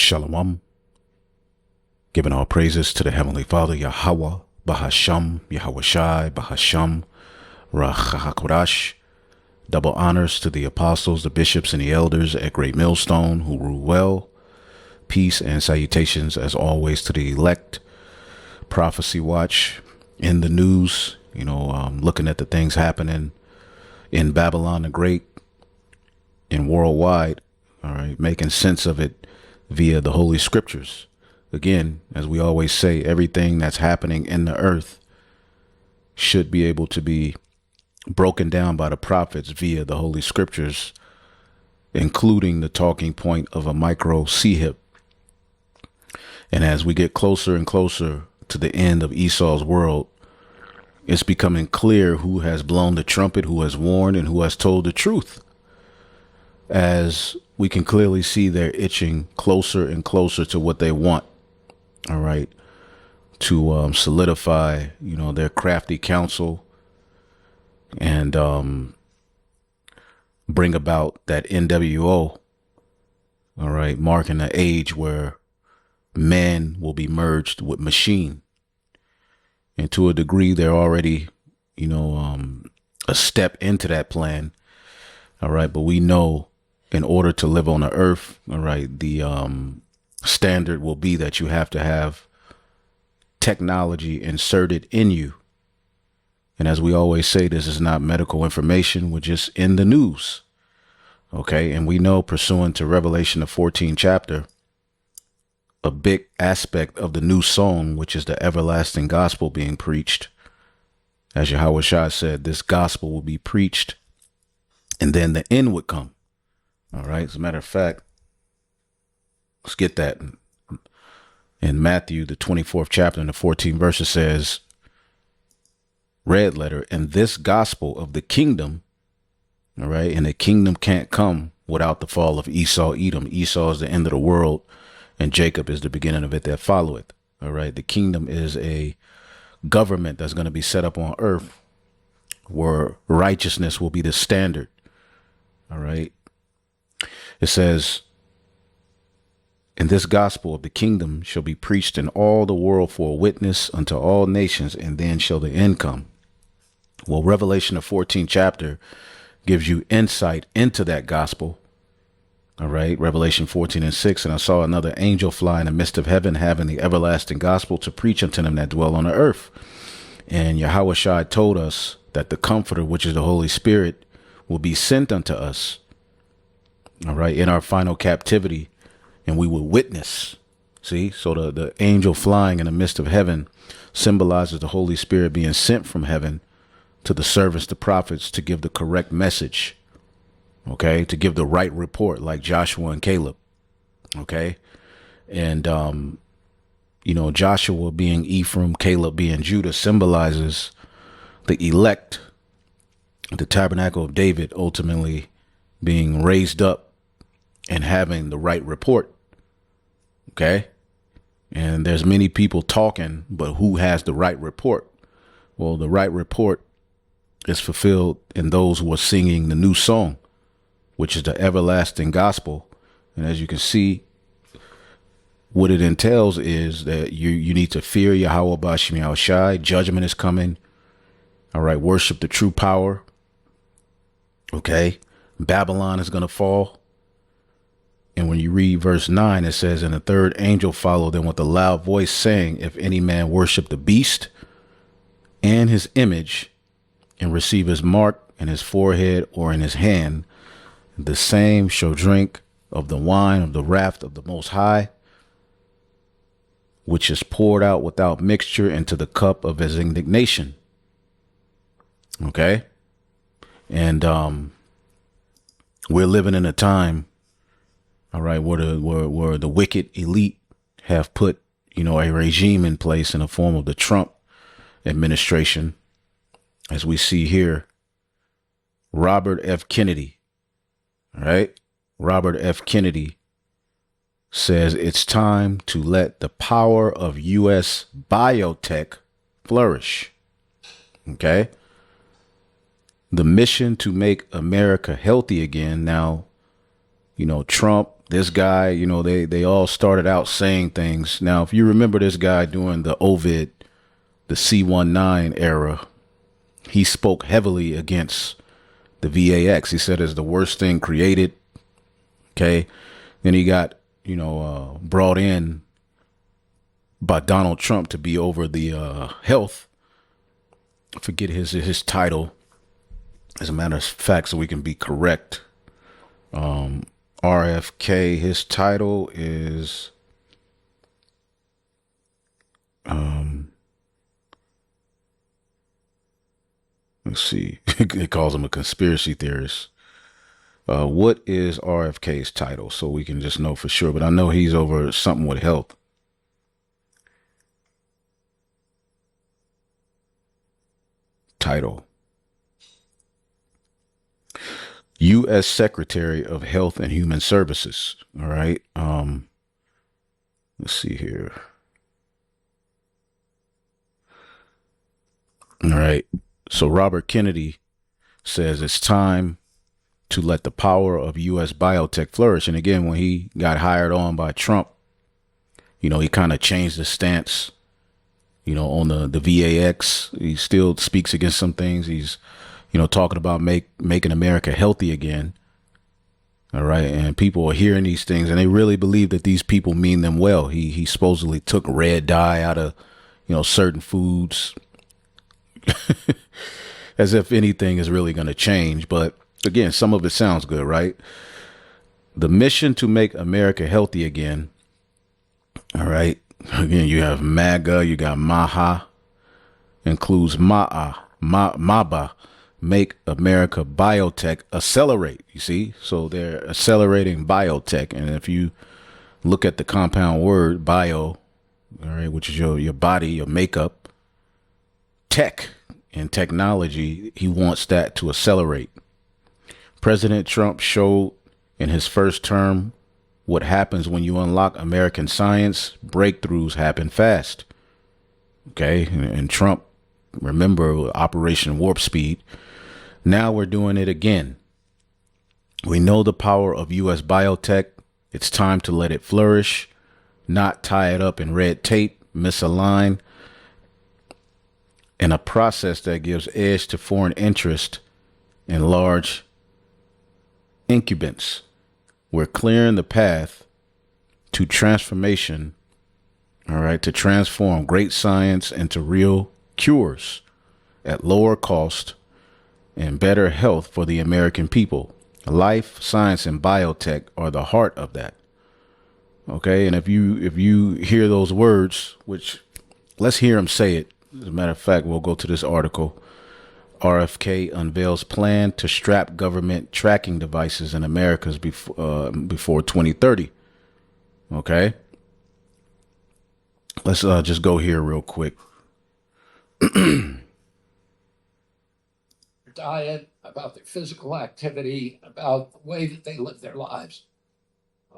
Shalom. Giving all praises to the Heavenly Father, Yahweh, Bahasham, Yahweh Shai, Bahasham, Rachahakodash. Double honors to the apostles, the bishops, and the elders at Great Millstone who rule well. Peace and salutations, as always, to the elect. Prophecy Watch in the news, looking at the things happening in Babylon the Great and worldwide, all right, making sense of it via the Holy Scriptures. Again, as we always say, everything that's happening in the earth should be able to be broken down by the prophets via the Holy Scriptures, including the talking point of a micro C-hip. And as we get closer and closer to the end of Esau's world, it's becoming clear who has blown the trumpet, who has warned, and who has told the truth. As we can clearly see, they're itching closer and closer to what they want. All right. To solidify, their crafty counsel and bring about that NWO. All right. Marking the age where man will be merged with machine. And to a degree, they're already, a step into that plan. All right. But we know in order to live on the earth, all right, the standard will be that you have to have technology inserted in you. And as we always say, this is not medical information. We're just in the news. OK, and we know, pursuant to Revelation, the 14th chapter, a big aspect of the new song, which is the everlasting gospel being preached. As Yahweh Shai said, this gospel will be preached and then the end would come. All right. As a matter of fact, let's get that. In Matthew, the 24th chapter and the 14th verse, it says, red letter, and this gospel of the kingdom. All right. And the kingdom can't come without the fall of Esau, Edom. Esau is the end of the world, and Jacob is the beginning of it that followeth. All right. The kingdom is a government that's going to be set up on earth where righteousness will be the standard. All right. It says, and this gospel of the kingdom shall be preached in all the world for a witness unto all nations, and then shall the end come. Well, Revelation, the 14th chapter, gives you insight into that gospel. All right. Revelation 14:6. And I saw another angel fly in the midst of heaven, having the everlasting gospel to preach unto them that dwell on the earth. And Yahweh Shai told us that the Comforter, which is the Holy Spirit, will be sent unto us. All right. In our final captivity, and we will witness. See, so the angel flying in the midst of heaven symbolizes the Holy Spirit being sent from heaven to the servants, the prophets, to give the correct message. OK, to give the right report, like Joshua and Caleb. OK, and, Joshua being Ephraim, Caleb being Judah, symbolizes the elect, the tabernacle of David, ultimately being raised up and having the right report. OK, and there's many people talking, but who has the right report? Well, the right report is fulfilled in those who are singing the new song, which is the everlasting gospel. And as you can see, what it entails is that you need to fear Yahweh Bashim Yahweh Shai. Judgment is coming. All right. Worship the true power. OK, Babylon is going to fall. And when you read verse 9, it says, and the third angel followed them with a loud voice, saying, if any man worship the beast and his image and receive his mark in his forehead or in his hand, the same shall drink of the wine of the wrath of the Most High, which is poured out without mixture into the cup of his indignation. OK, and we're living in a time, all right, where the wicked elite have put, a regime in place in the form of the Trump administration. As we see here, Robert F. Kennedy. All right. Robert F. Kennedy says it's time to let the power of U.S. biotech flourish. OK, the mission to make America healthy again. Now, Trump, This guy, you know, they all started out saying things. Now, if you remember this guy during the Ovid, the C-19 era, he spoke heavily against the VAX. He said it's the worst thing created. Okay. Then he got, brought in by Donald Trump to be over the health. I forget his title, as a matter of fact, so we can be correct. RFK, his title is let's see. It calls him a conspiracy theorist. What is RFK's title? So we can just know for sure. But I know he's over something with health. Title: U.S. Secretary of Health and Human Services. All right. Let's see here. All right. So Robert Kennedy says it's time to let the power of U.S. biotech flourish. And again, when he got hired on by Trump, he kind of changed his stance, on the VAX. He still speaks against some things. He's, talking about making America healthy again. All right. And people are hearing these things and they really believe that these people mean them well. He supposedly took red dye out of, certain foods as if anything is really going to change. But again, some of it sounds good, right? The mission to make America healthy again. All right. Again, you have MAGA, you got MAHA, includes MABA, make America biotech accelerate. You see? So they're accelerating biotech. And if you look at the compound word bio, all right, which is your body, your makeup, tech and technology, he wants that to accelerate. President Trump showed in his first term what happens when you unlock American science. Breakthroughs happen fast. Okay. And Trump, remember Operation Warp Speed. Now we're doing it again. We know the power of U.S. biotech. It's time to let it flourish, not tie it up in red tape, misalign, in a process that gives edge to foreign interest and large incumbents. We're clearing the path to transformation, all right, to transform great science into real cures at lower cost and better health for the American people. Life, science, and biotech are the heart of that. Okay, and if you hear those words, which let's hear him say it. As a matter of fact, we'll go to this article. RFK unveils plan to strap government tracking devices in America's before 2030. Okay. Let's just go here real quick. Diet, about their physical activity, about the way that they live their lives.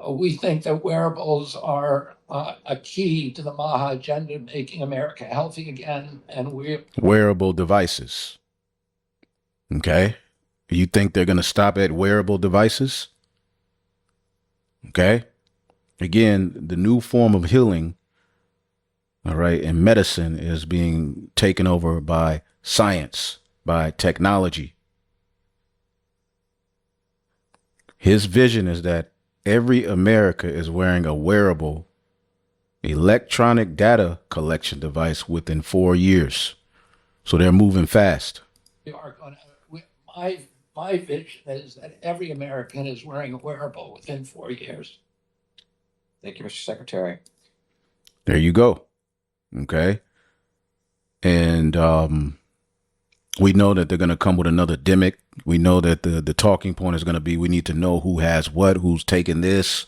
We think that wearables are a key to the MAHA agenda, making America healthy again. And wearable devices. Okay. You think they're going to stop at wearable devices? Okay. Again, the new form of healing, all right, and medicine is being taken over by science, by technology. His vision is that every America is wearing a wearable electronic data collection device within 4 years. So they're moving fast. We are going to. My vision is that every American is wearing a wearable within 4 years. Thank you, Mr. Secretary. There you go. Okay. And we know that they're going to come with another demic. We know that the talking point is going to be, we need to know who has what, who's taking this,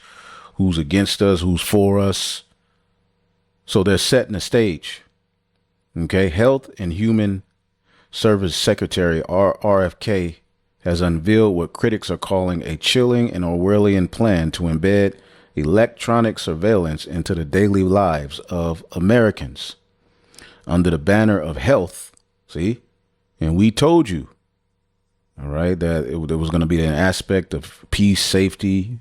who's against us, who's for us. So they're setting the stage. Okay. Health and Human Service Secretary RFK has unveiled what critics are calling a chilling and Orwellian plan to embed electronic surveillance into the daily lives of Americans under the banner of health. See, and we told you, all right, that there was going to be an aspect of peace, safety,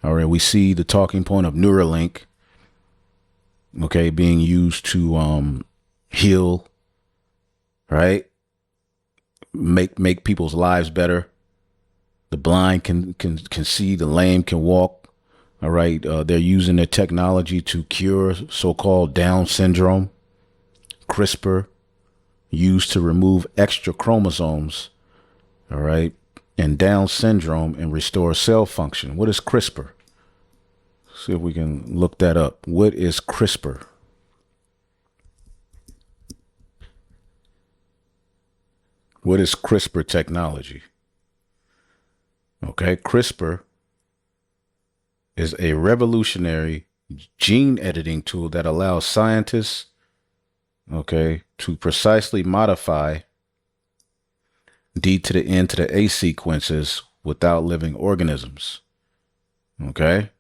All right. We see the talking point of Neuralink, okay, being used to heal, right? Make people's lives better. The blind can see, the lame can walk. All right. They're using their technology to cure so-called Down syndrome. CRISPR, used to remove extra chromosomes. All right. And Down syndrome and restore cell function. What is CRISPR? See if we can look that up. What is CRISPR? What is CRISPR technology? Okay, CRISPR is a revolutionary gene editing tool that allows scientists, okay, to precisely modify D to the N to the A sequences without living organisms. Okay.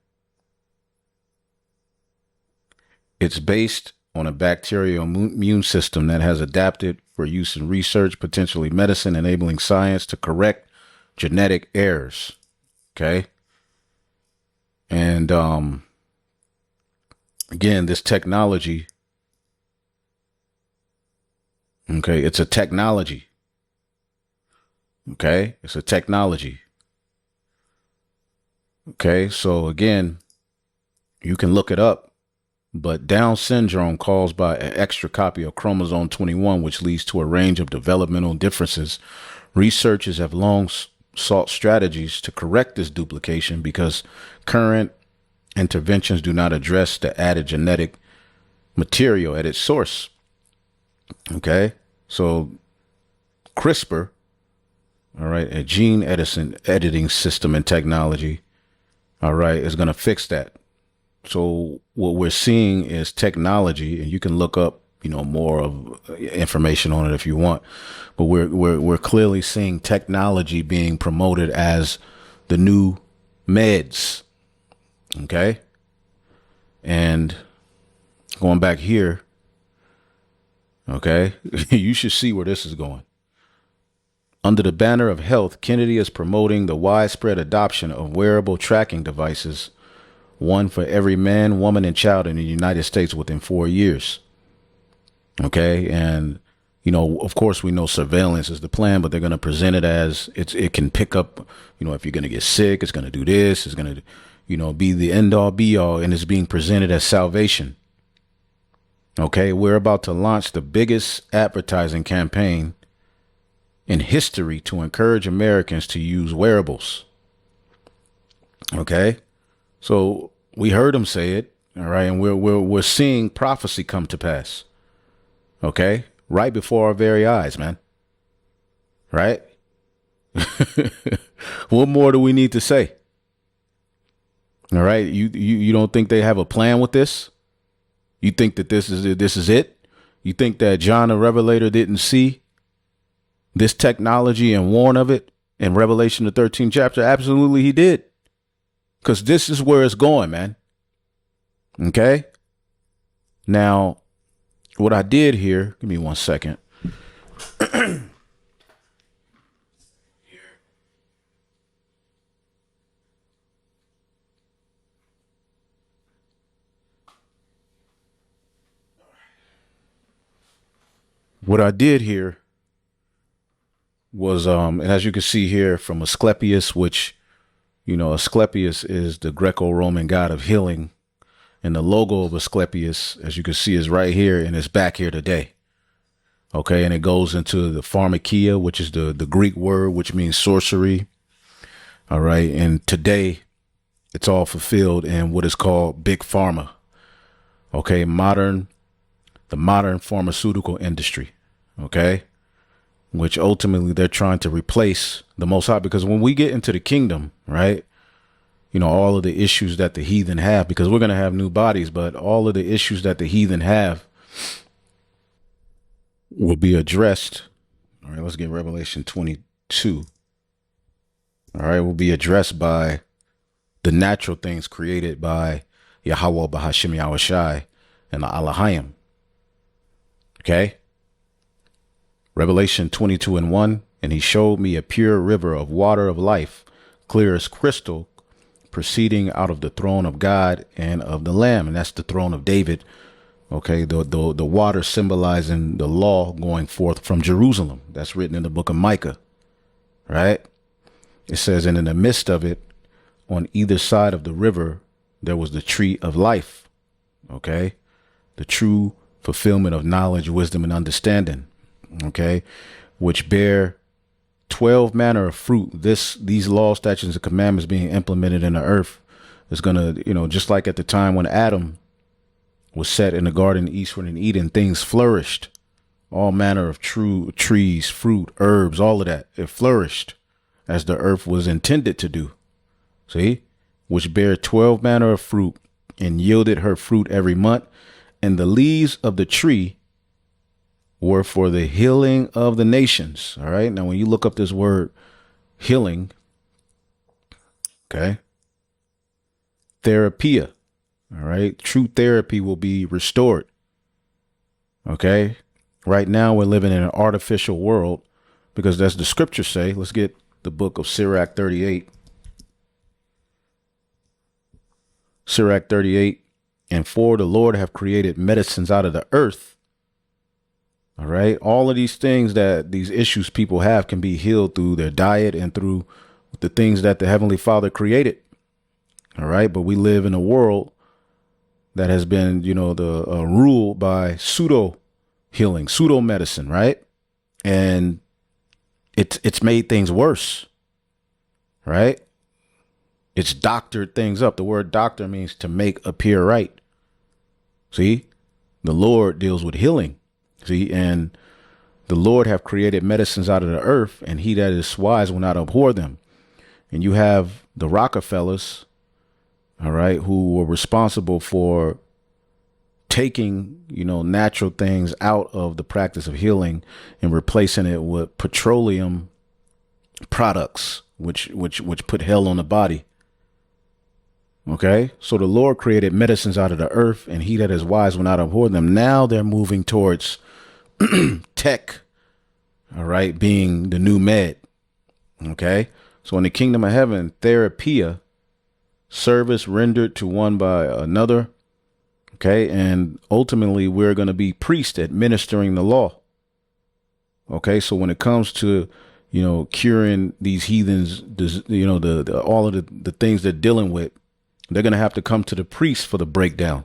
It's based on a bacterial immune system that has adapted for use in research, potentially medicine, enabling science to correct genetic errors. Okay. And again, this technology, okay, it's a technology. Okay, it's a technology. Okay, so again, you can look it up, but Down syndrome caused by an extra copy of chromosome 21, which leads to a range of developmental differences. Researchers have long sought strategies to correct this duplication because current interventions do not address the added genetic material at its source. Okay, so CRISPR, all right, a gene editing system and technology, all right, is going to fix that. So what we're seeing is technology, and you can look up, more of information on it if you want, but we're clearly seeing technology being promoted as the new meds. Okay. And going back here, okay, you should see where this is going. Under the banner of health, Kennedy is promoting the widespread adoption of wearable tracking devices, one for every man, woman, and child in the United States within 4 years. Okay. And, of course, we know surveillance is the plan, but they're going to present it as it can pick up, if you're going to get sick, it's going to do this, it's going to, be the end all be all. And it's being presented as salvation. Okay. We're about to launch the biggest advertising campaign in history to encourage Americans to use wearables. Okay. So we heard him say it. All right. And we're seeing prophecy come to pass. Okay. Right before our very eyes, man. Right. What more do we need to say? All right. You don't think they have a plan with this? You think that this is it? You think that John the Revelator didn't see this technology and warn of it in Revelation, the 13th chapter? Absolutely, he did. Because this is where it's going, man. Okay. Now, what I did here, give me 1 second. What I did here was, and as you can see here from Asclepius, which, Asclepius is the Greco-Roman god of healing. And the logo of Asclepius, as you can see, is right here and it's back here today. Okay. And it goes into the pharmakia, which is the Greek word, which means sorcery. All right. And today it's all fulfilled in what is called big pharma. Okay. The modern pharmaceutical industry. Okay. Which ultimately they're trying to replace the Most High, because when we get into the kingdom, right, all of the issues that the heathen have, because we're going to have new bodies, but all of the issues that the heathen have will be addressed. All right, let's get Revelation 22. All right, will be addressed by the natural things created by Yahweh Bahashim Yahushai and the Alahayim. Okay. Revelation 22:1, and he showed me a pure river of water of life, clear as crystal, proceeding out of the throne of God and of the Lamb. And that's the throne of David. Okay. The water symbolizing the law going forth from Jerusalem. That's written in the book of Micah. Right. It says, and in the midst of it, on either side of the river, there was the tree of life. Okay. The true fulfillment of knowledge, wisdom, and understanding. Okay. Which bear 12 manner of fruit. These laws, statutes, and commandments being implemented in the earth is going to, just like at the time when Adam was set in the garden eastward in Eden, things flourished. All manner of true trees, fruit, herbs, all of that. It flourished as the earth was intended to do. See, which bare 12 manner of fruit and yielded her fruit every month. And the leaves of the tree were for the healing of the nations. All right. Now, when you look up this word healing, okay, therapia. All right. True therapy will be restored. OK, right now we're living in an artificial world because that's the scriptures say. Let's get the book of Sirach 38. Sirach 38. And for the Lord have created medicines out of the earth. All right. All of these things that these issues people have can be healed through their diet and through the things that the Heavenly Father created. All right. But we live in a world that has been, ruled by pseudo healing, pseudo medicine. Right. And it's made things worse. Right. It's doctored things up. The word doctor means to make appear right. See, the Lord deals with healing. See, and the Lord have created medicines out of the earth, and he that is wise will not abhor them. And you have the Rockefellers, all right, who were responsible for taking, natural things out of the practice of healing and replacing it with petroleum products, which put hell on the body. OK, so the Lord created medicines out of the earth, and he that is wise will not abhor them. Now they're moving towards tech. All right. Being the new med. OK, so in the kingdom of heaven, therapia, service rendered to one by another. OK, and ultimately, we're going to be priests administering the law. OK, so when it comes to, curing these heathens, all of the things they're dealing with, they're going to have to come to the priest for the breakdown.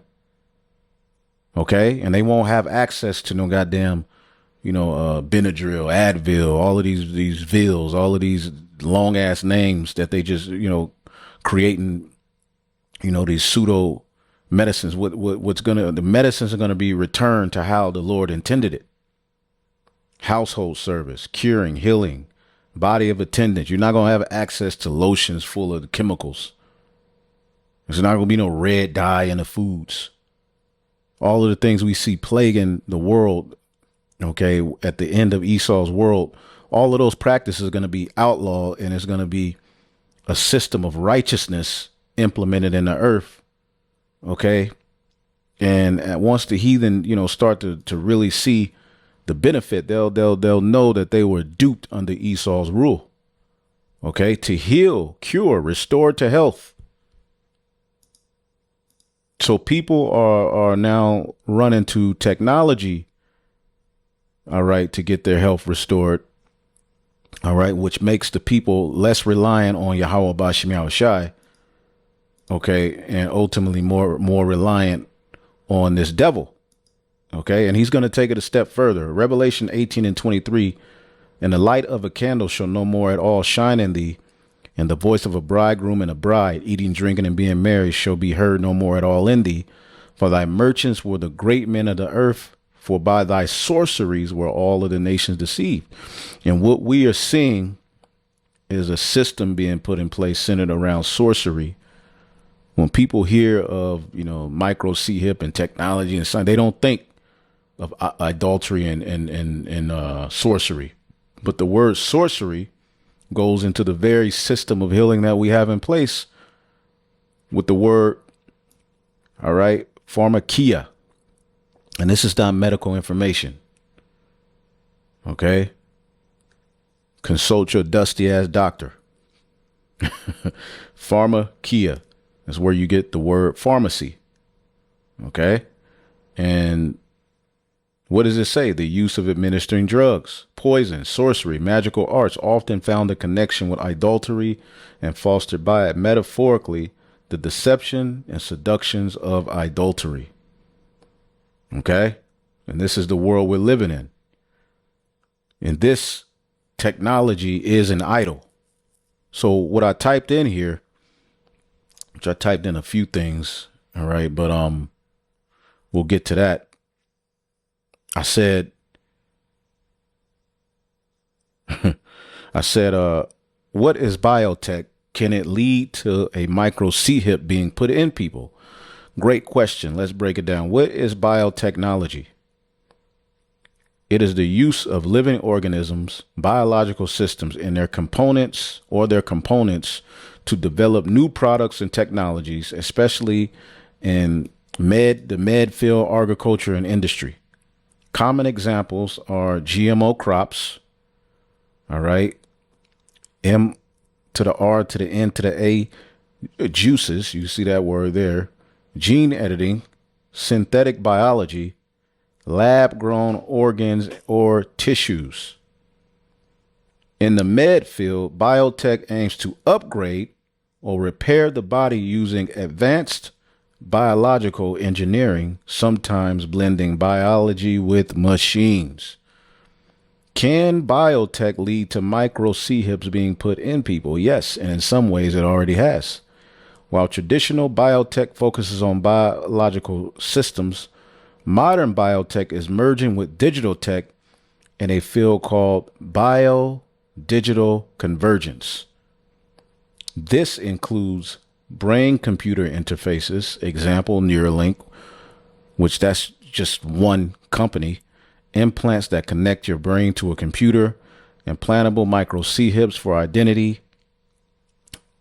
OK, and they won't have access to no goddamn, Benadryl, Advil, all of these Vils, all of these long ass names that they just, creating, these pseudo medicines. The medicines are going to be returned to how the Lord intended it. Household service, curing, healing, body of attendants. You're not going to have access to lotions full of chemicals. There's not going to be no red dye in the foods. All of the things we see plaguing the world, okay, at the end of Esau's world, all of those practices are going to be outlawed, and it's going to be a system of righteousness implemented in the earth, okay? And once the heathen, start to really see the benefit, they'll know that they were duped under Esau's rule, okay? To heal, cure, restore to health. So people are now running to technology, all right, to get their health restored, all right, which makes the people less reliant on Yahweh Bashim Yahushai, okay, and ultimately more reliant on this devil, okay, and he's going to take it a step further. Revelation 18:23, and the light of a candle shall no more at all shine in thee, and the voice of a bridegroom and a bride, eating, drinking, and being merry, shall be heard no more at all in thee. For thy merchants were the great men of the earth, for by thy sorceries were all of the nations deceived. And what we are seeing is a system being put in place centered around sorcery. When people hear of, micro C-hip and technology and science, they don't think of adultery and sorcery. But the word sorcery goes into the very system of healing that we have in place with the word, all right, pharmakia. And this is not medical information. Okay. Consult your dusty ass doctor. Pharmakia is where you get the word pharmacy. Okay. And what does it say? The use of administering drugs, poison, sorcery, magical arts often found a connection with idolatry and fostered by it. Metaphorically, the deception and seductions of idolatry. Okay. And this is the world we're living in. And this technology is an idol. So what I typed in here, which I typed in a few things, all right, but we'll get to that. I said, what is biotech? Can it lead to a micro C-hip being put in people? Great question. Let's break it down. What is biotechnology? It is the use of living organisms, biological systems, and their components to develop new products and technologies, especially in the med field, agriculture, and industry. Common examples are GMO crops, all right, M to the R to the N to the A, juices, you see that word there, gene editing, synthetic biology, lab-grown organs or tissues. In the med field, biotech aims to upgrade or repair the body using advanced biological engineering, sometimes blending biology with machines. Can biotech lead to micro C-hips being put in people? Yes, and in some ways it already has. While traditional biotech focuses on biological systems, modern biotech is merging with digital tech in a field called bio-digital convergence. This includes brain-computer interfaces, example, Neuralink, which that's just one company, implants that connect your brain to a computer, implantable micro C-hips for identity,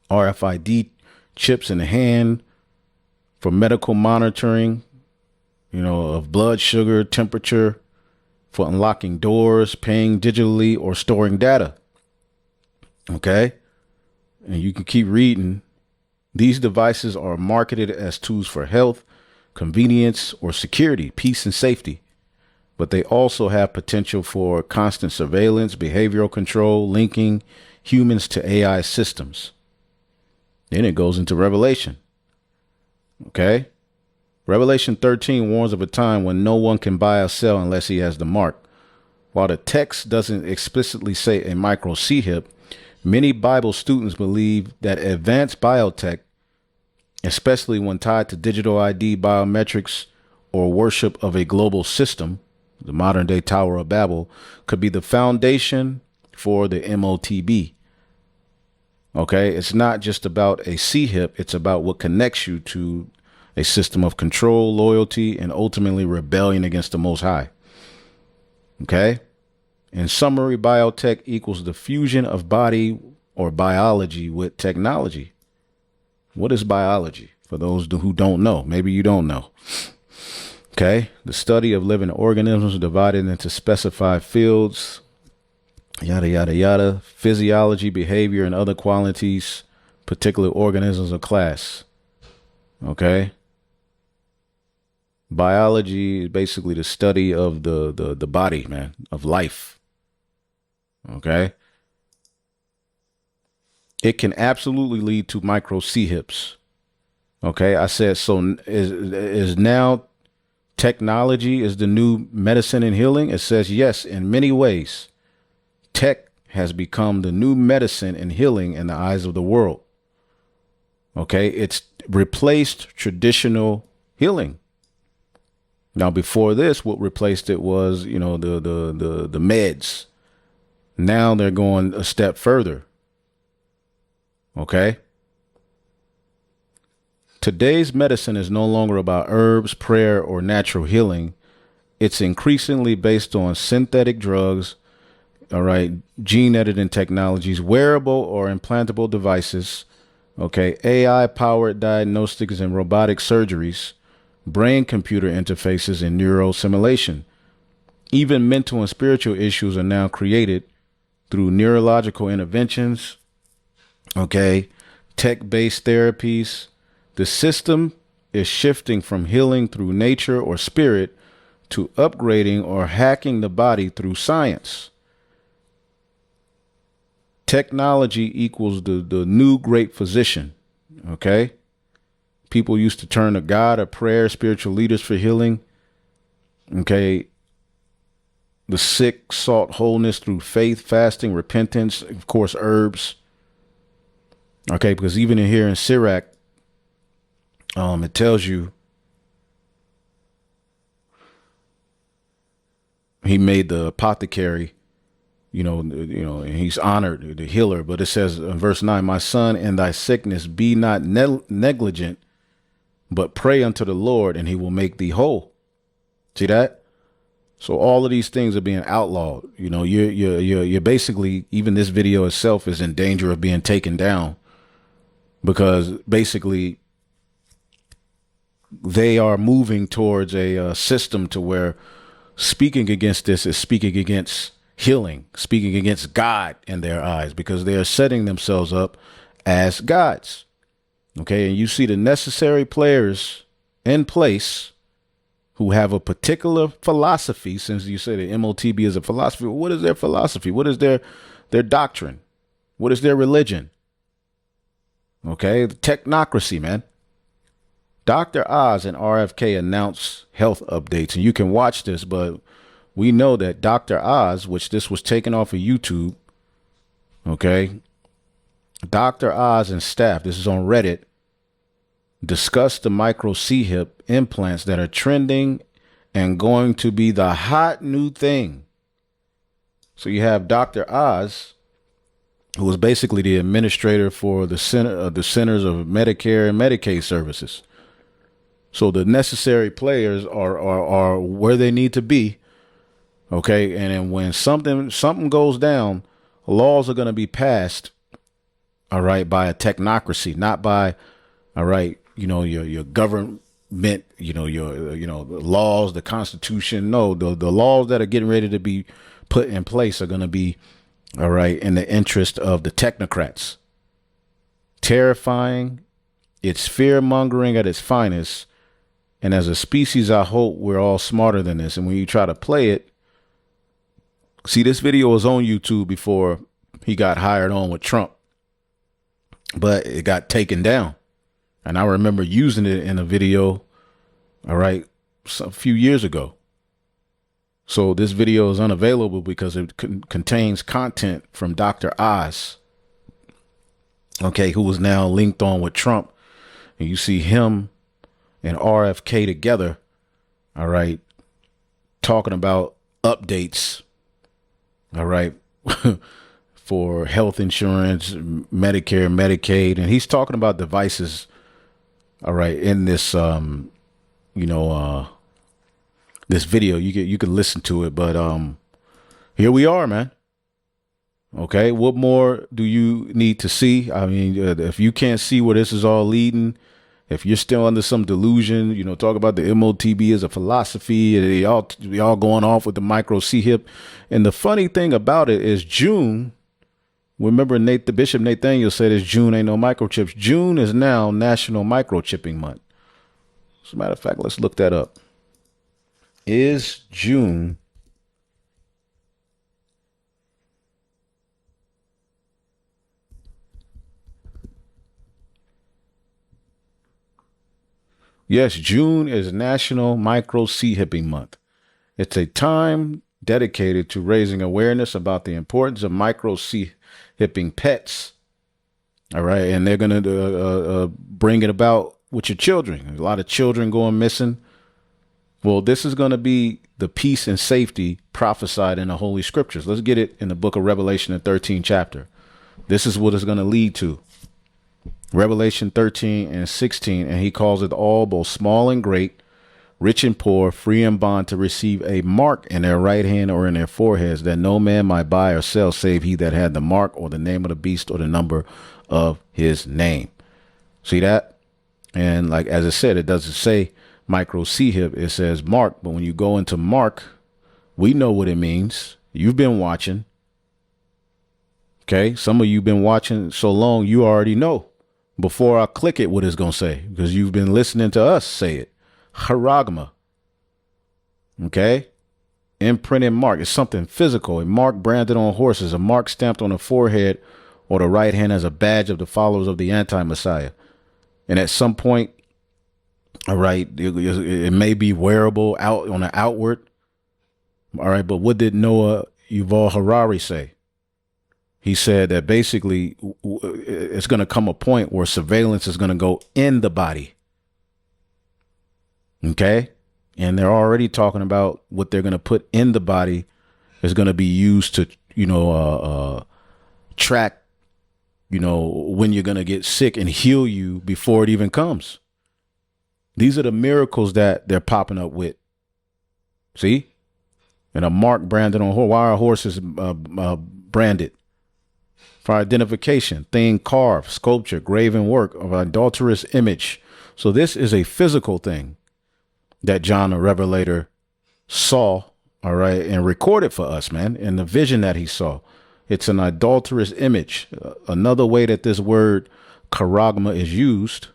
RFID chips in the hand for medical monitoring, of blood sugar, temperature, for unlocking doors, paying digitally, or storing data. Okay. And you can keep reading. These devices are marketed as tools for health, convenience, or security, peace, and safety. But they also have potential for constant surveillance, behavioral control, linking humans to AI systems. Then it goes into Revelation. Okay. Revelation 13 warns of a time when no one can buy or sell unless he has the mark. While the text doesn't explicitly say a micro C-hip, many Bible students believe that advanced biotech, especially when tied to digital ID, biometrics, or worship of a global system, the modern day Tower of Babel, could be the foundation for the MOTB. Okay, it's not just about a C-hip, it's about what connects you to a system of control, loyalty, and ultimately rebellion against the Most High. Okay. In summary, biotech equals the fusion of body or biology with technology. What is biology? For those who don't know, maybe you don't know. Okay. The study of living organisms divided into specified fields, yada, yada, yada, physiology, behavior, and other qualities, particular organisms or class. Okay. Biology is basically the study of the body, man, of life. Okay. It can absolutely lead to micro C-hips. Okay. I said, so is now technology is the new medicine and healing? It says, yes, in many ways, tech has become the new medicine and healing in the eyes of the world. Okay. It's replaced traditional healing. Now, before this, what replaced it was, the meds. Now they're going a step further. Okay. Today's medicine is no longer about herbs, prayer, or natural healing. It's increasingly based on synthetic drugs, all right, gene editing technologies, wearable or implantable devices, okay, AI-powered diagnostics and robotic surgeries, brain-computer interfaces, and neural simulation. Even mental and spiritual issues are now created through neurological interventions, Okay. Tech-based therapies. The system is shifting from healing through nature or spirit to upgrading or hacking the body through science. Technology equals the new great physician. Okay. People used to turn to God or prayer, spiritual leaders for healing. Okay. The sick sought wholeness through faith, fasting, repentance, of course, herbs. Okay. Because even in here in Sirach, it tells you he made the apothecary, and he's honored, the healer. But it says in verse 9, my son, in thy sickness be not negligent, but pray unto the Lord and he will make thee whole. See that? So all of these things are being outlawed. You're basically, even this video itself is in danger of being taken down because basically they are moving towards a system to where speaking against this is speaking against healing, speaking against God in their eyes, because they are setting themselves up as gods. Okay. And you see the necessary players in place who have a particular philosophy. Since you say the MOTB is a philosophy, what is their philosophy? What is their doctrine? What is their religion? Okay. The technocracy, man. Dr. Oz and RFK announced health updates, and you can watch this, but we know that Dr. Oz, which this was taken off of YouTube, okay, Dr. Oz and staff, this is on Reddit, discussed the micro C-hip implants that are trending and going to be the hot new thing. So you have Dr. Oz, who was basically the administrator for the Centers of Medicare and Medicaid Services. So the necessary players are where they need to be. Okay. And then when something goes down, laws are going to be passed. All right. By a technocracy, not by, all right, your government, the laws, the Constitution. No, the laws that are getting ready to be put in place are going to be, all right, in the interest of the technocrats. Terrifying. It's fear mongering at its finest. And as a species, I hope we're all smarter than this. And when you try to play it, see, this video was on YouTube before he got hired on with Trump, but it got taken down. And I remember using it in a video, all right, a few years ago. So this video is unavailable because it contains content from Dr. Oz, okay, who is now linked on with Trump. And you see him and RFK together, all right, talking about updates, all right, for health insurance, Medicare, Medicaid. And he's talking about devices, all right, in this, this video. You can listen to it, but here we are, man. Okay, what more do you need to see? I mean, if you can't see where this is all leading, if you're still under some delusion, talk about the MOTB as a philosophy, and y'all going off with the micro C-hip. And the funny thing about it is June, remember the Bishop Nathaniel said it's June ain't no microchips. June is now National Microchipping Month. As a matter of fact, let's look that up. Is June Yes, June is National Micro C-Hipping Month. It's a time dedicated to raising awareness about the importance of micro C-hipping pets. All right. And they're going to bring it about with your children. There's a lot of children going missing. Well, this is going to be the peace and safety prophesied in the Holy Scriptures. Let's get it in the book of Revelation, the 13th chapter. This is what it's going to lead to. Revelation 13 and 16, and he calls it all, both small and great, rich and poor, free and bond, to receive a mark in their right hand or in their foreheads, that no man might buy or sell save he that had the mark or the name of the beast or the number of his name. See that? And like, as I said, it doesn't say micro C-hip, it says mark. But when you go into mark, we know what it means. You've been watching. Okay. Some of you been watching so long, you already know before I click it what it's going to say because you've been listening to us say it. Charagma. Okay. Imprinted mark is something physical. A mark branded on horses, a mark stamped on the forehead or the right hand as a badge of the followers of the anti-Messiah. And at some point, all right, it may be wearable out on the outward. All right. But what did Noah Yuval Harari say? He said that basically it's going to come a point where surveillance is going to go in the body. Okay. And they're already talking about what they're going to put in the body is going to be used to, track, when you're going to get sick and heal you before it even comes. These are the miracles that they're popping up with. See? And a mark branded on horse. Why are horses branded? For identification, thing carved, sculpture, graven work of adulterous image. So this is a physical thing that John the Revelator saw, all right, and recorded for us, man, in the vision that he saw. It's an adulterous image. Another way that this word charagma is used,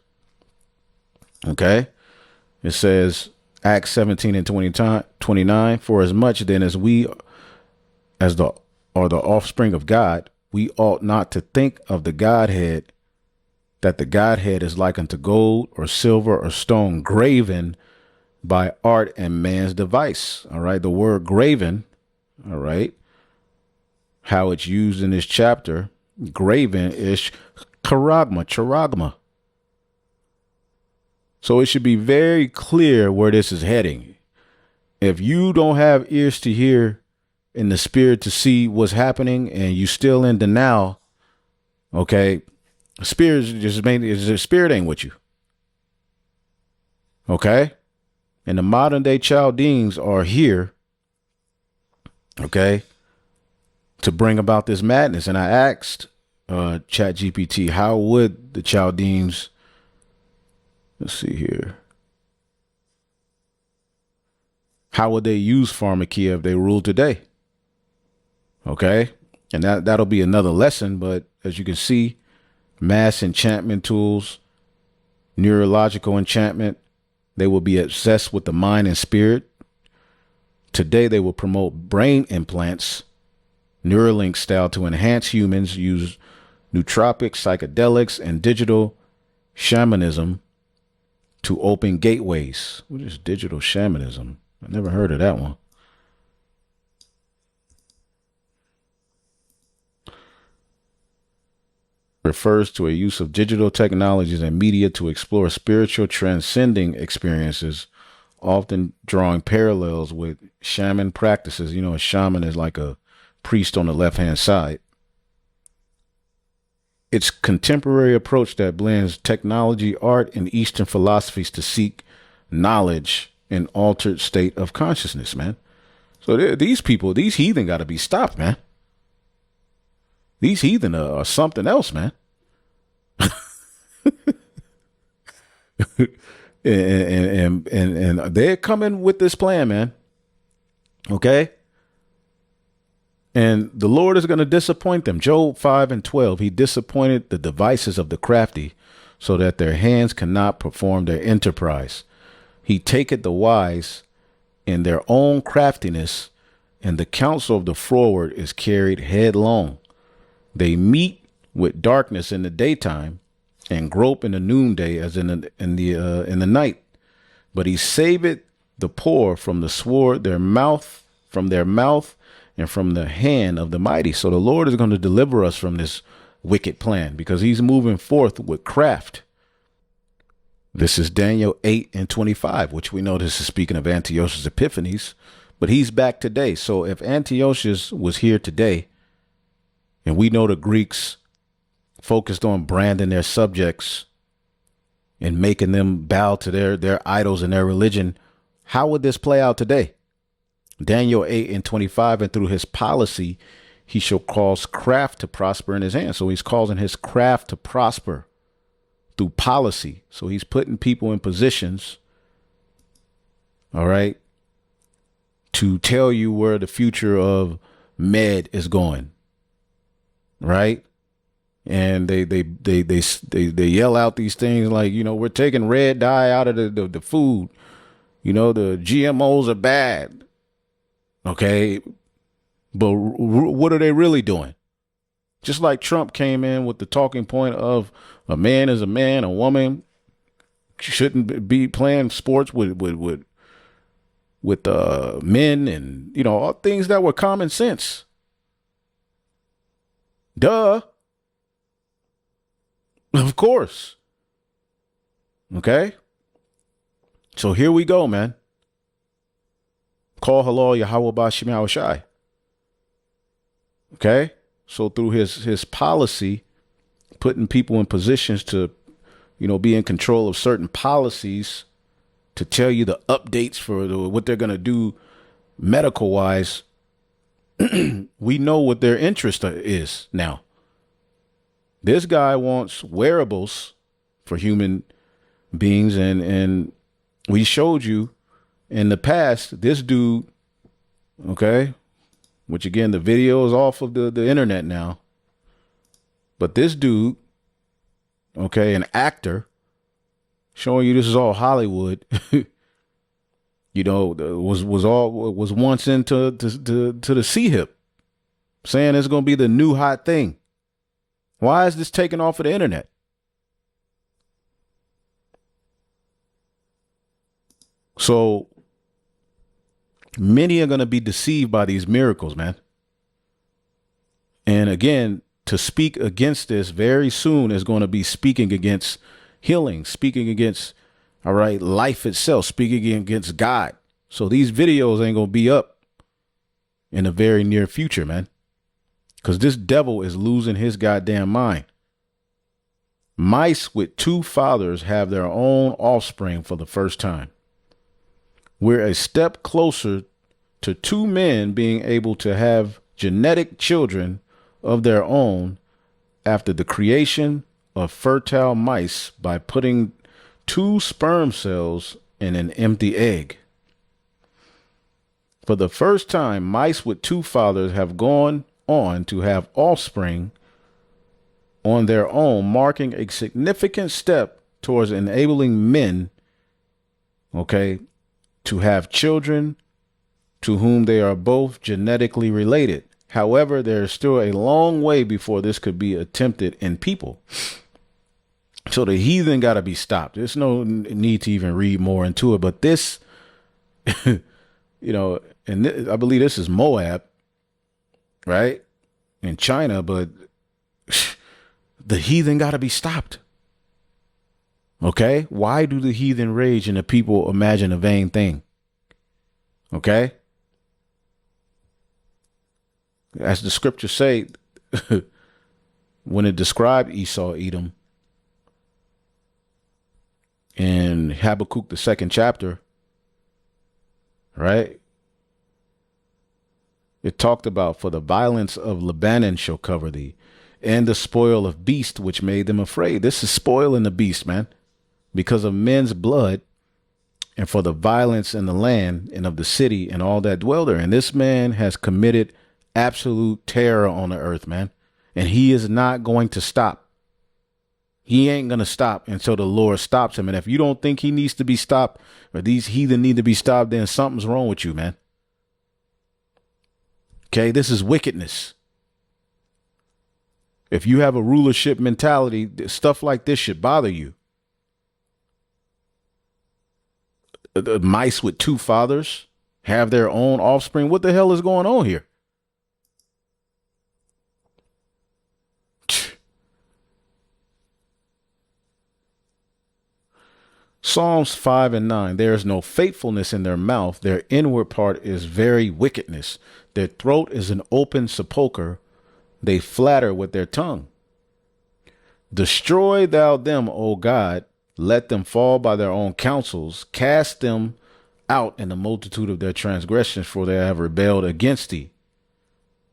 okay, it says Acts 17 and 29, for as much then as we are the offspring of God, we ought not to think of the Godhead, that the Godhead is like unto gold or silver or stone graven by art and man's device. All right. The word graven. All right. How it's used in this chapter. Graven is charagma. So it should be very clear where this is heading. If you don't have ears to hear in the spirit to see what's happening and you still in denial, okay, the spirit ain't with you. Okay. And the modern day Chaldeans are here, okay, to bring about this madness. And I asked ChatGPT, how would the Chaldeans, let's see here, how would they use pharmakia if they ruled today? Okay. And that'll be another lesson. But as you can see, mass enchantment tools, neurological enchantment, they will be obsessed with the mind and spirit. Today, they will promote brain implants, Neuralink style, to enhance humans, use nootropics, psychedelics, and digital shamanism to open gateways. What is digital shamanism? I never heard of that one. Refers to a use of digital technologies and media to explore spiritual transcending experiences, often drawing parallels with shaman practices. You know, a shaman is like a priest on the left-hand side. It's contemporary approach that blends technology, art, and Eastern philosophies to seek knowledge in altered state of consciousness, man. So these people, these heathen got to be stopped, man. These heathen are something else, man. and they're coming with this plan, man. Okay. And the Lord is going to disappoint them. Job 5:12, he disappointed the devices of the crafty so that their hands cannot perform their enterprise. He taketh the wise in their own craftiness, and the counsel of the froward is carried headlong. They meet with darkness in the daytime and grope in the noonday as in the night. But he saveth the poor from the sword, from their mouth, and from the hand of the mighty. So the Lord is going to deliver us from this wicked plan because he's moving forth with craft. This is Daniel 8:25, which we know this is speaking of Antiochus Epiphanes, but he's back today. So if Antiochus was here today, and we know the Greeks focused on branding their subjects and making them bow to their idols and their religion, how would this play out today? Daniel 8:25, and through his policy, he shall cause craft to prosper in his hand. So he's causing his craft to prosper through policy. So he's putting people in positions, all right, to tell you where the future of med is going. right? And they yell out these things like, we're taking red dye out of the food. The GMOs are bad. Okay. But what are they really doing? Just like Trump came in with the talking point of a man is a man, a woman shouldn't be playing sports with men, and all things that were common sense. Duh. Of course. Okay. So here we go, man. Call halal Yahweh Bashim Yahweh Shai. Okay. So through his policy, putting people in positions to, be in control of certain policies, to tell you the updates for what they're going to do medical wise, we know what their interest is now. This guy wants wearables for human beings. And we showed you in the past, this dude, okay, which again, the video is off of the internet now. But this dude, okay, an actor, showing you this is all Hollywood, was once into the C-hip, saying it's going to be the new hot thing. Why is this taken off of the internet? So many are going to be deceived by these miracles, man. And again, to speak against this very soon is going to be speaking against healing, speaking against, all right, life itself, speaking against God. So these videos ain't going to be up in the very near future, man. Because this devil is losing his goddamn mind. Mice with two fathers have their own offspring for the first time. We're a step closer to two men being able to have genetic children of their own after the creation of fertile mice by putting two sperm cells in an empty egg. For the first time, mice with two fathers have gone on to have offspring on their own, marking a significant step towards enabling men, okay, to have children to whom they are both genetically related. However, there is still a long way before this could be attempted in people. So the heathen got to be stopped. There's no need to even read more into it. But this, and I believe this is Moab, right? In China, but the heathen got to be stopped. Okay? Why do the heathen rage and the people imagine a vain thing? Okay? As the scriptures say, when it described Esau, Edom, in Habakkuk, the 2nd chapter, right? It talked about, for the violence of Lebanon shall cover thee, and the spoil of beast which made them afraid. This is spoiling the beast, man, because of men's blood, and for the violence in the land and of the city and all that dwell there. And this man has committed absolute terror on the earth, man. And he is not going to stop. He ain't going to stop until the Lord stops him. And if you don't think he needs to be stopped, or these heathen need to be stopped, then something's wrong with you, man. Okay, this is wickedness. If you have a rulership mentality, stuff like this should bother you. The mice with two fathers have their own offspring. What the hell is going on here? Psalms 5 and 9. There is no faithfulness in their mouth. Their inward part is very wickedness. Their throat is an open sepulchre. They flatter with their tongue. Destroy thou them, O God. Let them fall by their own counsels. Cast them out in the multitude of their transgressions, for they have rebelled against thee.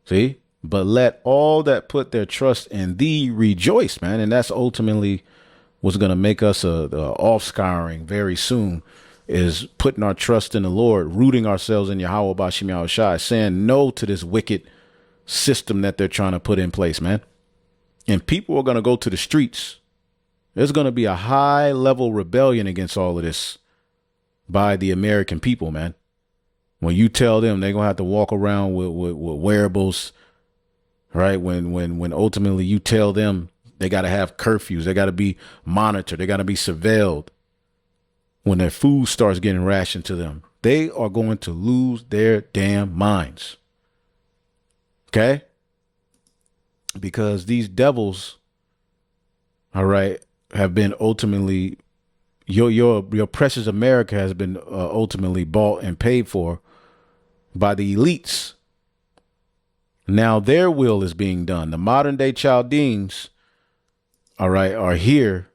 See? But let all that put their trust in thee rejoice, man. And that's ultimately what's going to make us a off-scouring very soon, is putting our trust in the Lord, rooting ourselves in Yahweh Bashim Yahweh Shai, saying no to this wicked system that they're trying to put in place, man. And people are going to go to the streets. There's going to be a high level rebellion against all of this by the American people, man. When you tell them they're going to have to walk around with wearables, right? When ultimately you tell them they got to have curfews, they got to be monitored, they got to be surveilled. When their food starts getting rationed to them, they are going to lose their damn minds. Okay? Because these devils, all right, have been ultimately, your precious America has been ultimately bought and paid for by the elites. Now their will is being done. The modern day Chaldeans, all right, are here,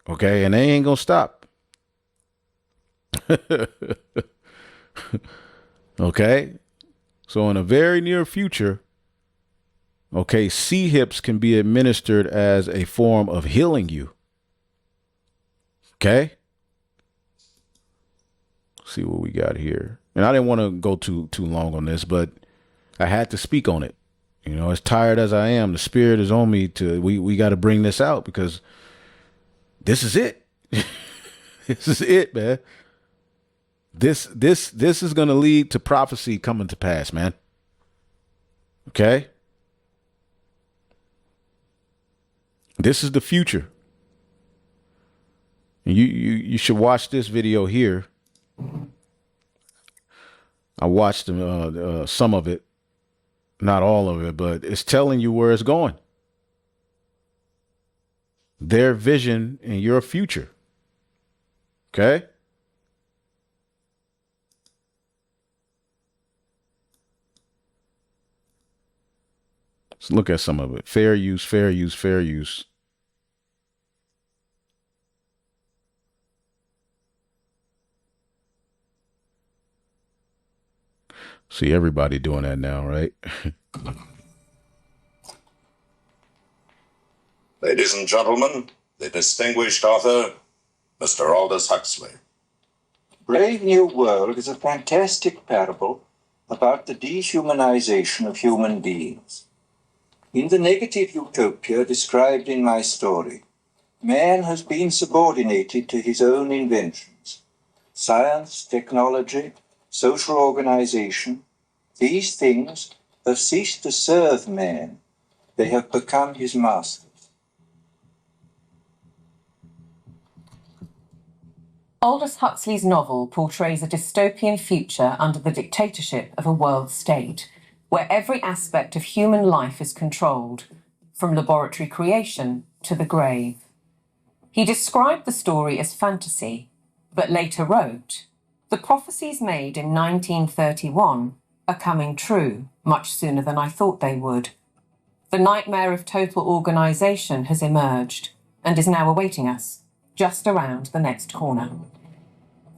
okay, and they ain't gonna stop. Okay, so in a very near future, okay, C-hips can be administered as a form of healing you. Okay, see what we got here. And I didn't want to go too long on this, but I had to speak on it. You know, as tired as I am, the spirit is on me to, we got to bring this out because this is it. This is it, man. This is going to lead to prophecy coming to pass, man. Okay. This is the future. And you should watch this video here. I watched some of it, not all of it, but it's telling you where it's going. Their vision and your future. Okay? Let's look at some of it. Fair use, fair use, fair use. See everybody doing that now, right? Ladies and gentlemen, the distinguished author, Mr. Aldous Huxley. Brave New World is a fantastic parable about the dehumanization of human beings. In the negative utopia described in my story, man has been subordinated to his own inventions. Science, technology, social organization, these things have ceased to serve man. They have become his masters. Aldous Huxley's novel portrays a dystopian future under the dictatorship of a world state, where every aspect of human life is controlled, from laboratory creation to the grave. He described the story as fantasy, but later wrote, "The prophecies made in 1931 are coming true much sooner than I thought they would. The nightmare of total organization has emerged and is now awaiting us, just around the next corner."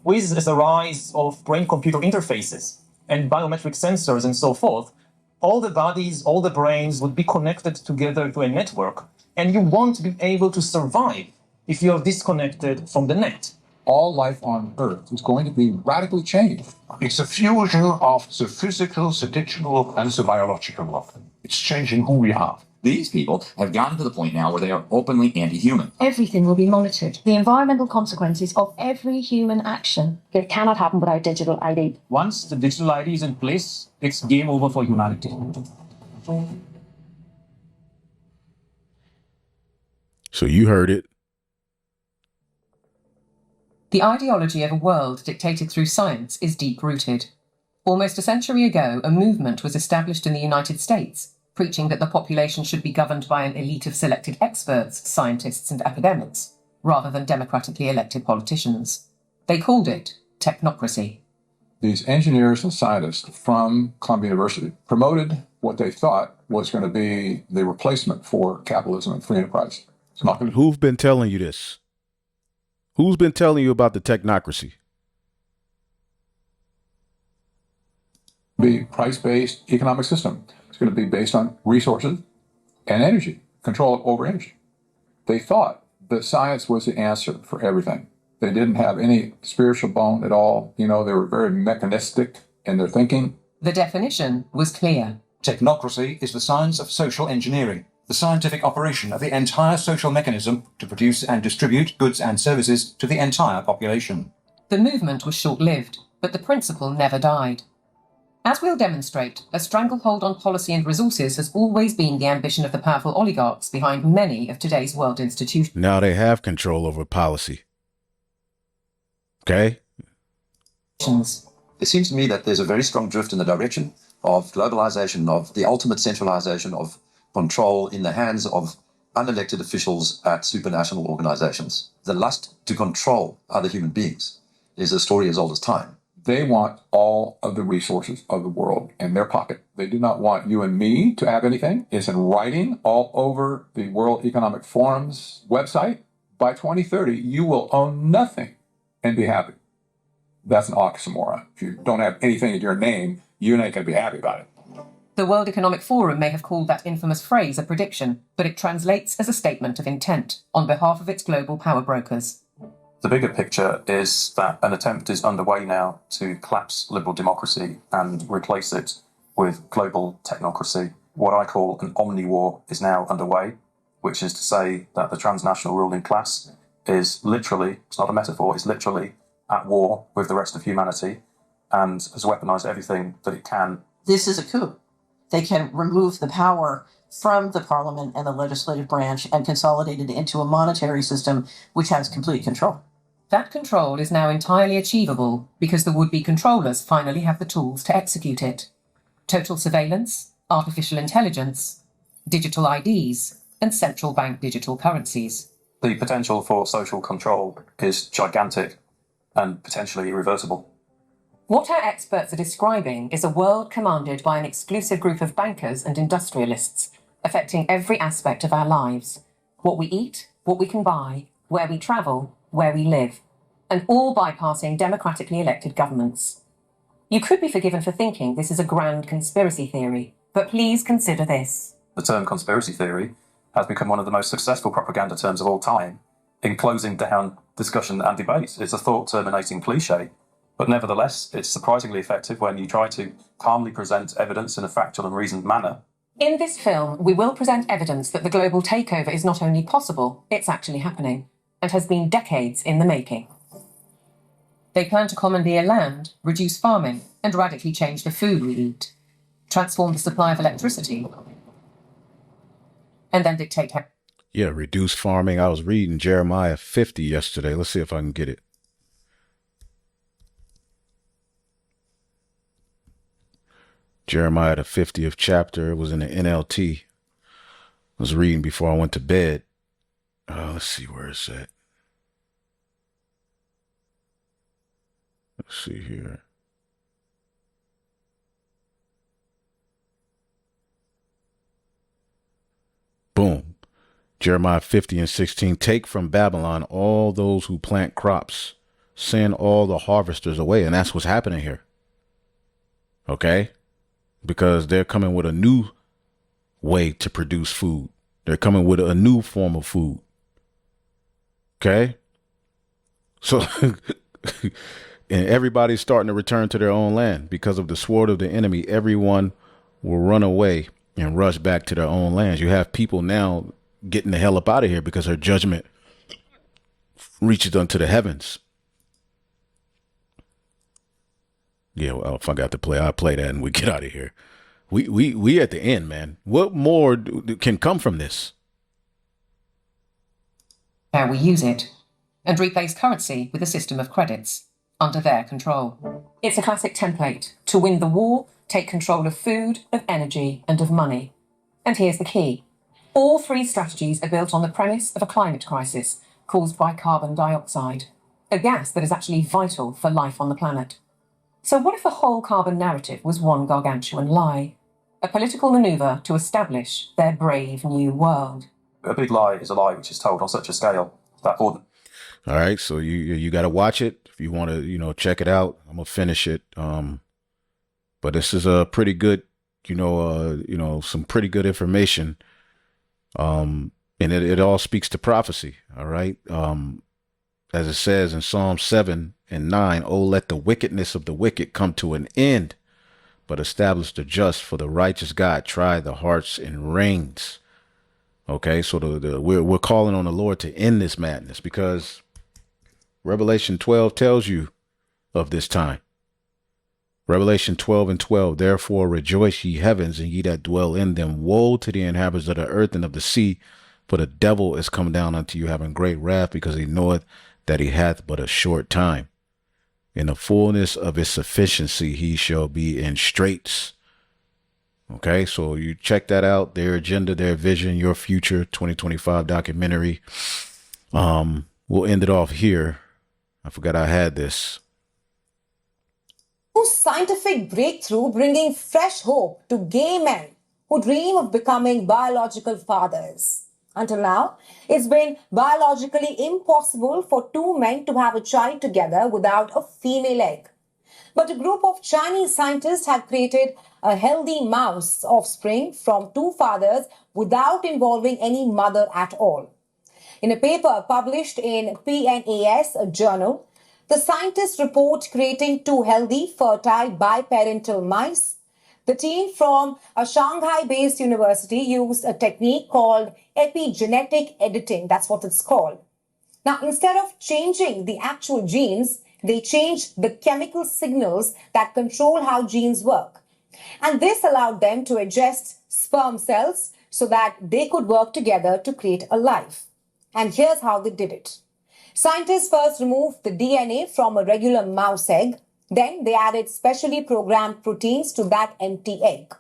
With the rise of brain-computer interfaces and biometric sensors and so forth, all the bodies, all the brains would be connected together to a network, and you won't be able to survive if you're disconnected from the net. All life on Earth is going to be radically changed. It's a fusion of the physical, the digital, and the biological. It's changing who we are. These people have gotten to the point now where they are openly anti-human. Everything will be monitored. The environmental consequences of every human action. It cannot happen without digital ID. Once the digital ID is in place, it's game over for humanity. So you heard it. The ideology of a world dictated through science is deep-rooted. Almost a century ago, a movement was established in the United States, preaching that the population should be governed by an elite of selected experts, scientists and academics, rather than democratically elected politicians. They called it Technocracy. These engineers and scientists from Columbia University promoted what they thought was going to be the replacement for capitalism and free enterprise. It's not going to Who's been telling you this? Who's been telling you about the technocracy? be a price-based economic system. It's going to be based on resources and energy, control over energy. They thought that science was the answer for everything. They didn't have any spiritual bone at all. You know, they were very mechanistic in their thinking. The definition was clear. Technocracy is the science of social engineering. the scientific operation of the entire social mechanism to produce and distribute goods and services to the entire population. The movement was short-lived, but the principle never died. As we'll demonstrate, a stranglehold on policy and resources has always been the ambition of the powerful oligarchs behind many of today's world institutions. Now they have control over policy. Okay? It seems to me that there's a very strong drift in the direction of globalization, of the ultimate centralization of control in the hands of unelected officials at supranational organizations. The lust to control other human beings is a story as old as time. They want all of the resources of the world in their pocket. They do not want you and me to have anything. It's in writing all over the World Economic Forum's website. By 2030, you will own nothing and be happy. That's an oxymoron. If you don't have anything in your name, you're not going to be happy about it. The World Economic Forum may have called that infamous phrase a prediction, but it translates as a statement of intent on behalf of its global power brokers. The bigger picture is that an attempt is underway now to collapse liberal democracy and replace it with global technocracy. What I call an omni-war is now underway, which is to say that the transnational ruling class is literally, it's not a metaphor, it's literally at war with the rest of humanity and has weaponized everything that it can. This is a coup. They can remove the power from the parliament and the legislative branch and consolidate it into a monetary system which has complete control. That control is now entirely achievable because the would-be controllers finally have the tools to execute it. Total surveillance, artificial intelligence, digital IDs, and central bank digital currencies. The potential for social control is gigantic and potentially irreversible. What our experts are describing is a world commanded by an exclusive group of bankers and industrialists, affecting every aspect of our lives. What we eat, what we can buy, where we travel, where we live, and all bypassing democratically elected governments. You could be forgiven for thinking this is a grand conspiracy theory, but please consider this. The term conspiracy theory has become one of the most successful propaganda terms of all time in closing down discussion and debate. It's a thought-terminating cliche, but nevertheless, it's surprisingly effective when you try to calmly present evidence in a factual and reasoned manner. In this film, we will present evidence that the global takeover is not only possible, it's actually happening, and has been decades in the making. They plan to commandeer land, reduce farming, and radically change the food we eat, transform the supply of electricity, and then dictate how. Yeah, reduce farming. I was reading Jeremiah 50 yesterday. Let's see if I can get it. Jeremiah, the 50th chapter. It was in the NLT. I was reading before I went to bed. Let's see where it's at. Let's see here. Boom. Jeremiah 50:16. Take from Babylon all those who plant crops. Send all the harvesters away. And that's what's happening here. Okay? Because they're coming with a new way to produce food. They're coming with a new form of food. Okay? So, and everybody's starting to return to their own land because of the sword of the enemy. Everyone will run away and rush back to their own lands. You have people now getting the hell up out of here because her judgment reaches unto the heavens. Yeah, well, if I got to play, I'll play that and we get out of here. We at the end, man. What more can come from this? How we use it, and replace currency with a system of credits under their control. It's a classic template. To win the war, take control of food, of energy, and of money. And here's the key. All three strategies are built on the premise of a climate crisis caused by carbon dioxide, a gas that is actually vital for life on the planet. So what if the whole carbon narrative was one gargantuan lie? A political maneuver to establish their brave new world. A big lie is a lie which is told on such a scale that All right, so you got to watch it if you want to, check it out. I'm gonna finish it. But this is a pretty good, some pretty good information. And it all speaks to prophecy. All right. As it says in Psalm 7 and 9, oh, let the wickedness of the wicked come to an end, but establish the just, for the righteous God try the hearts and reins. Okay, so we're calling on the Lord to end this madness, because Revelation 12 tells you of this time. Revelation 12:12, therefore rejoice ye heavens, and ye that dwell in them. Woe to the inhabitants of the earth and of the sea, for the devil is come down unto you, having great wrath, because he knoweth that he hath but a short time. In the fullness of his sufficiency he shall be in straits. Okay, so you check that out, their agenda, their vision, your future 2025 documentary. We'll end it off here. I forgot I had this. Scientific breakthrough bringing fresh hope to gay men who dream of becoming biological fathers. Until now, it's been biologically impossible for two men to have a child together without a female egg. But a group of Chinese scientists have created a healthy mouse offspring from two fathers without involving any mother at all. In a paper published in PNAS, a journal, the scientists report creating two healthy, fertile, biparental mice. The team from a Shanghai-based university used a technique called epigenetic editing. That's what it's called. Now, instead of changing the actual genes, they changed the chemical signals that control how genes work. And this allowed them to adjust sperm cells so that they could work together to create a life. And here's how they did it. Scientists first removed the DNA from a regular mouse egg. Then they added specially programmed proteins to that empty egg.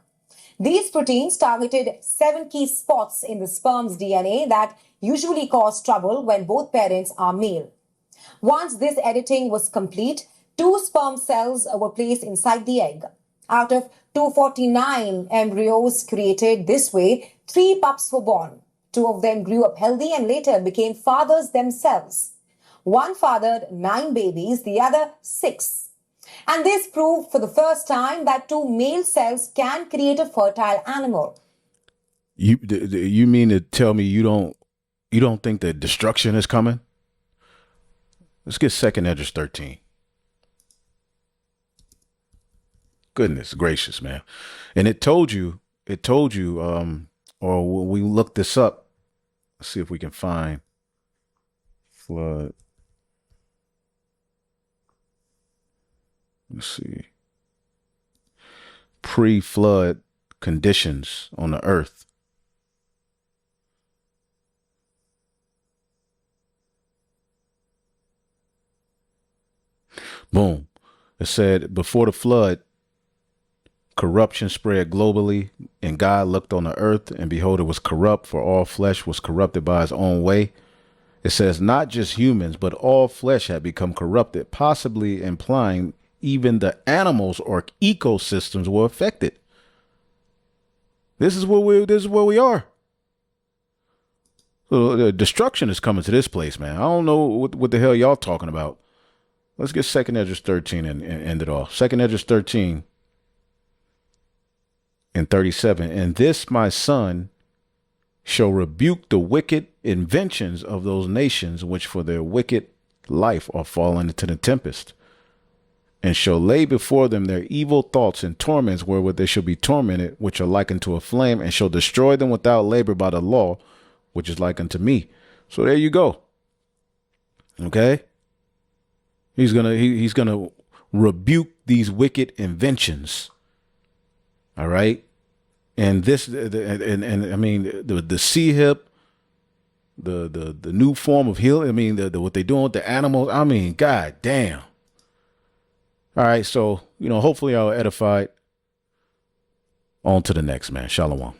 These proteins targeted 7 key spots in the sperm's DNA that usually cause trouble when both parents are male. Once this editing was complete, 2 sperm cells were placed inside the egg. Out of 249 embryos created this way, 3 pups were born. 2 of them grew up healthy and later became fathers themselves. One fathered 9 babies, the other 6. And this proved for the first time that 2 male cells can create a fertile animal. You mean to tell me you don't think that destruction is coming? Let's get 2nd Esdras 13. Goodness gracious, man. And it told you, or when we look this up, let's see if we can find flood. Let's see. Pre-flood conditions on the earth. Boom. It said, before the flood, corruption spread globally, and God looked on the earth, and behold, it was corrupt, for all flesh was corrupted by his own way. It says not just humans, but all flesh had become corrupted, possibly implying even the animals or ecosystems were affected. This is where we are. So the destruction is coming to this place, man. I don't know what the hell y'all talking about. Let's get 2nd Esdras 13 and end it off. 2nd Esdras 13 and 37. And this, my son, shall rebuke the wicked inventions of those nations which for their wicked life are fallen into the tempest, and shall lay before them their evil thoughts and torments wherewith they shall be tormented, which are like unto a flame, and shall destroy them without labor by the law, which is like unto me. So there you go. Okay. He's gonna rebuke these wicked inventions. All right. And this, and I mean, the sea hip, the new form of healing. I mean, what they doing with the animals. I mean, God damn. All right. So, hopefully I'll edify. On to the next, man. Shalom.